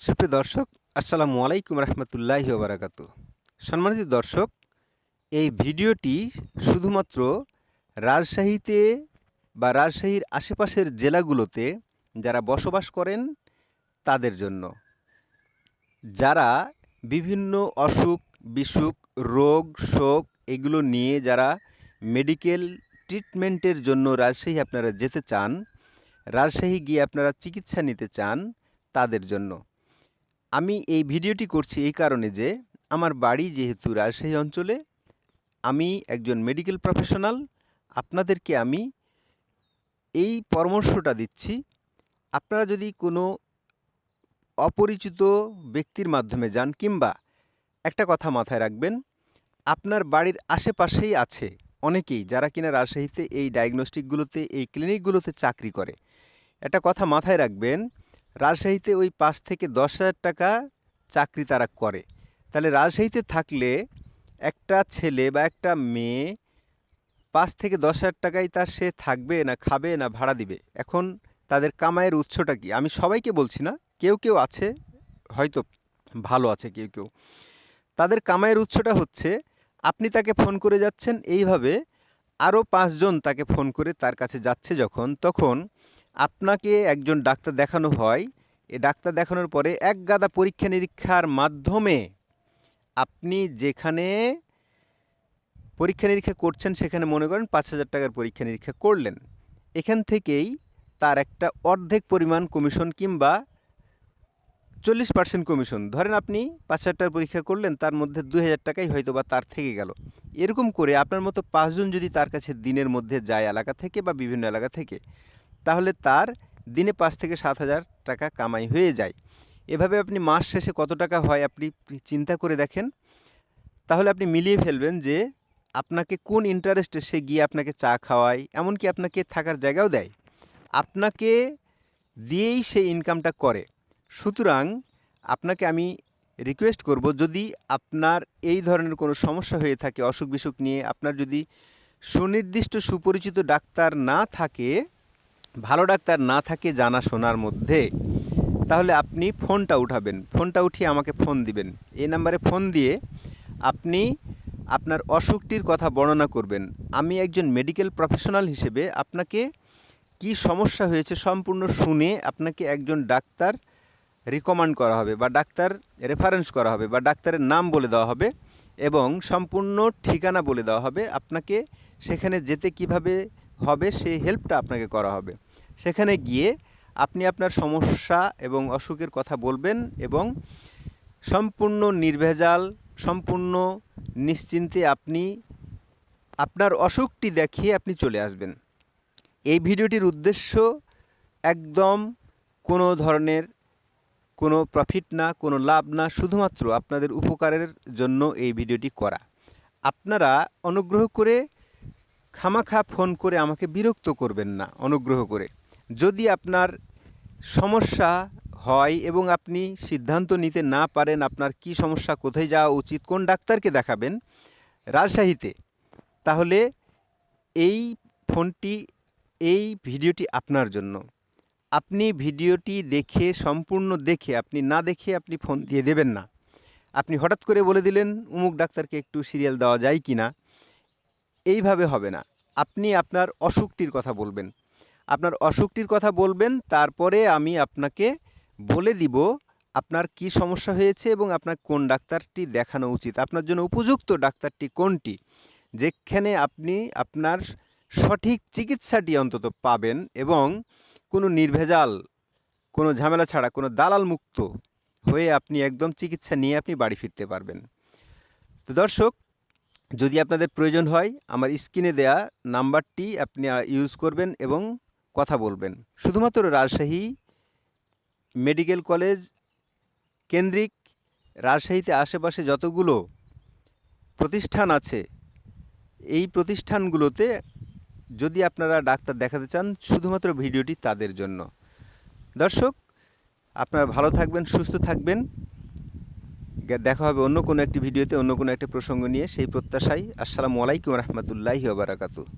সুপ্রিয় দর্শক, আসসালামু আলাইকুম রহমতুল্লাহি ওয়া বারাকাতুহু। সম্মানিত দর্শক, এই ভিডিওটি শুধুমাত্র রাজশাহীতে বা রাজশাহীর আশেপাশের জেলাগুলোতে যারা বসবাস করেন তাদের জন্য। যারা বিভিন্ন অসুখ বিসুখ, রোগ শোক এগুলো নিয়ে যারা মেডিকেল ট্রিটমেন্টের জন্য রাজশাহী আপনারা যেতে চান, রাজশাহী গিয়ে আপনারা চিকিৎসা নিতে চান, তাদের জন্য। আমি এই ভিডিওটি করছি এই কারণে যে আমার বাড়ি যেহেতু রাজশাহী অঞ্চলে, আমি একজন মেডিকেল প্রফেশনাল। আপনাদেরকে আমি এই পরামর্শটা দিচ্ছি, আপনারা যদি কোনো অপরিচিত ব্যক্তির মাধ্যমে যান, কিংবা একটা কথা মাথায় রাখবেন, আপনার বাড়ির আশেপাশেই আছে অনেকেই যারা কিনা রাজশাহীতে এই ডায়াগনস্টিকগুলোতে, এই ক্লিনিকগুলোতে চাকরি করে। একটা কথা মাথায় রাখবেন, রাজশাহীতে ওই 5 থেকে 10,000 টাকা চাকরি তারা করে। তাহলে রাজশাহীতে থাকলে একটা ছেলে বা একটা মেয়ে 5 থেকে 10,000 টাকায় তার সে থাকবে না, খাবে না, ভাড়া দিবে? এখন তাদের কামাইয়ের উৎসটা কি? আমি সবাইকে বলছি না, কেউ কেউ আছে হয়তো ভালো আছে, কেউ কেউ তাদের কামাইয়ের উৎসটা হচ্ছে, আপনি তাকে ফোন করে যাচ্ছেন, এইভাবে আরও 5 জন তাকে ফোন করে তার কাছে যাচ্ছে যখন, তখন আপনাকে একজন ডাক্তার দেখানো হয়। এ ডাক্তার দেখানোর পরে এক গাদা পরীক্ষা নিরীক্ষার মাধ্যমে আপনি যেখানে পরীক্ষা নিরীক্ষা করছেন সেখানে মনে করেন 5,000 টাকার পরীক্ষা নিরীক্ষা করলেন, এখান থেকেই তার একটা অর্ধেক পরিমাণ কমিশন কিংবা 40% কমিশন, ধরেন আপনি 5,000 টাকার পরীক্ষা করলেন, তার মধ্যে 2,000 টাকাই হয়তো বা তার থেকে গেল। এরকম করে আপনার মতো 5 জন যদি তার কাছে দিনের মধ্যে যায় এলাকা থেকে বা বিভিন্ন এলাকা থেকে, তাহলে তার দিনে 5 থেকে 7,000 টাকা কামাই হয়ে যায়। এভাবে আপনি মাস শেষে কত টাকা হয় আপনি চিন্তা করে দেখেন। তাহলে আপনি মিলিয়ে ফেলবেন যে আপনাকে কোন ইন্টারেস্টে সে গিয়ে আপনাকে চা খাওয়ায়, এমনকি আপনাকে থাকার জায়গাও দেয়, আপনাকে দিয়েই সে ইনকামটা করে। সুতরাং আপনাকে আমি রিকোয়েস্ট করব, যদি আপনার এই ধরনের কোনো সমস্যা হয়ে থাকে অসুখ বিসুখ নিয়ে, আপনার যদি সুনির্দিষ্ট সুপরিচিত ডাক্তার না থাকে, ভালো ডাক্তার না থাকে জানাশোনার মধ্যে, তাহলে আপনি ফোনটা উঠাবেন, ফোনটা উঠিয়ে আমাকে ফোন দিবেন। এই নাম্বারে ফোন দিয়ে আপনি আপনার অসুখটির কথা বর্ণনা করবেন। আমি একজন মেডিকেল প্রফেশনাল হিসেবে আপনাকে কি সমস্যা হয়েছে সম্পূর্ণ শুনে আপনাকে একজন ডাক্তার রিকমেন্ড করা হবে বা ডাক্তার রেফারেন্স করা হবে বা ডাক্তারের নাম বলে দেওয়া হবে এবং সম্পূর্ণ ঠিকানা বলে দেওয়া হবে। আপনাকে সেখানে যেতে কিভাবে হবে সেই হেল্পটা আপনাকে করা হবে। সেখানে গিয়ে আপনি আপনার সমস্যা এবং অসুখের কথা বলবেন এবং সম্পূর্ণ নির্ভেজাল, সম্পূর্ণ নিশ্চিন্তে আপনি আপনার অসুখটি দেখিয়ে আপনি চলে আসবেন। এই ভিডিওটির উদ্দেশ্য একদম কোনো ধরনের কোনো প্রফিট না, কোনো লাভ না, শুধুমাত্র আপনাদের উপকারের জন্য এই ভিডিওটি করা। আপনারা অনুগ্রহ করে খামাখা ফোন করে আমাকে বিরক্ত করবেন না, অনুগ্রহ করে। যদি আপনার সমস্যা হয় এবং আপনি সিদ্ধান্ত নিতে না পারেন আপনার কি সমস্যা, কোথায় যাওয়া উচিত, কোন ডাক্তারকে দেখাবেন রাজশাহীতে, তাহলে এই ফোনটি, এই ভিডিওটি আপনার জন্য। আপনি ভিডিওটি দেখে, সম্পূর্ণ দেখে, আপনি না দেখে আপনি ফোন দিয়ে দেবেন না। আপনি হঠাৎ করে বলে দিলেন অমুক ডাক্তারকে একটু সিরিয়াল দেওয়া যায় কি না, এইভাবে হবে না। আপনি আপনার অসুখটির কথা বলবেন, আপনার অসুখটির কথা বলবেন, তারপরে আমি আপনাকে বলে দিব আপনার কি সমস্যা হয়েছে এবং আপনার কোন ডাক্তারটি দেখানো উচিত, আপনার জন্য উপযুক্ত ডাক্তারটি কোনটি, যেখানে আপনি আপনার সঠিক চিকিৎসাটি অন্তত পাবেন এবং কোনো নির্ভেজাল, কোনো ঝামেলা ছাড়া, কোনো দালাল মুক্ত হয়ে আপনি একদম চিকিৎসা নিয়ে আপনি বাড়ি ফিরতে পারবেন। তো দর্শক, যদি আপনাদের প্রয়োজন হয় আমার স্ক্রিনে দেয়া নাম্বারটি আপনি ইউজ করবেন এবং কথা বলবেন। শুধুমাত্র রাজশাহী মেডিকেল কলেজ কেন্দ্রিক রাজশাহীতে আশেপাশে যতগুলো প্রতিষ্ঠান আছে, এই প্রতিষ্ঠানগুলোতে যদি আপনারা ডাক্তার দেখাতে চান, শুধুমাত্র ভিডিওটি তাদের জন্য। দর্শক, আপনারা ভালো থাকবেন, সুস্থ থাকবেন। দেখা হবে অন্য কোনো একটি ভিডিওতে, অন্য কোনো একটি প্রসঙ্গ নিয়ে, সেই প্রত্যাশায়। আসসালামু আলাইকুম রহমতুল্লাহি ওয়া বারাকাতুহু।